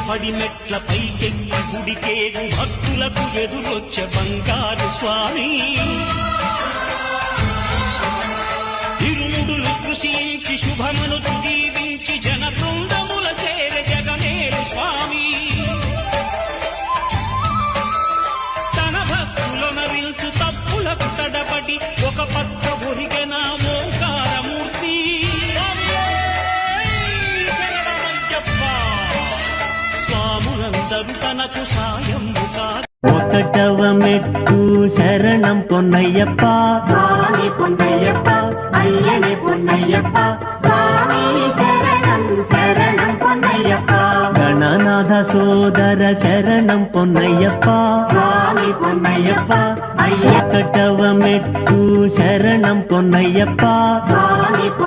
పడి మెట్ల పైకెక్కి గుడికేగు భక్తులకు ఎదురొచ్చే బంగారు స్వామి తిరుముడులు స్పృశించి శుభమును దీవించి జనతుండముల చేర జగమేడు స్వామి తన భక్తులొనరిల్చు తప్పులకు తడబడి ఒక పక్క ఒరిగెన ఓంకారమూర్తి స్వాములందరూ తనకు సాయము కాదు. ఒకటవ మెట్టు శరణం పొన్నయ్యప్ప స్వామి పొన్నయ్యప్ప అయ్యని పొన్నయ్యప్ప స్వామి శరణం శరణం పొన్నయ్యప్ప గణనాథ సోదర శరణం పొన్నయ్యప్ప స్వామి పొన్నయ్యప్ప ఒకటవ మెట్టు శరణం పొన్నయ్యప్ప స్వామి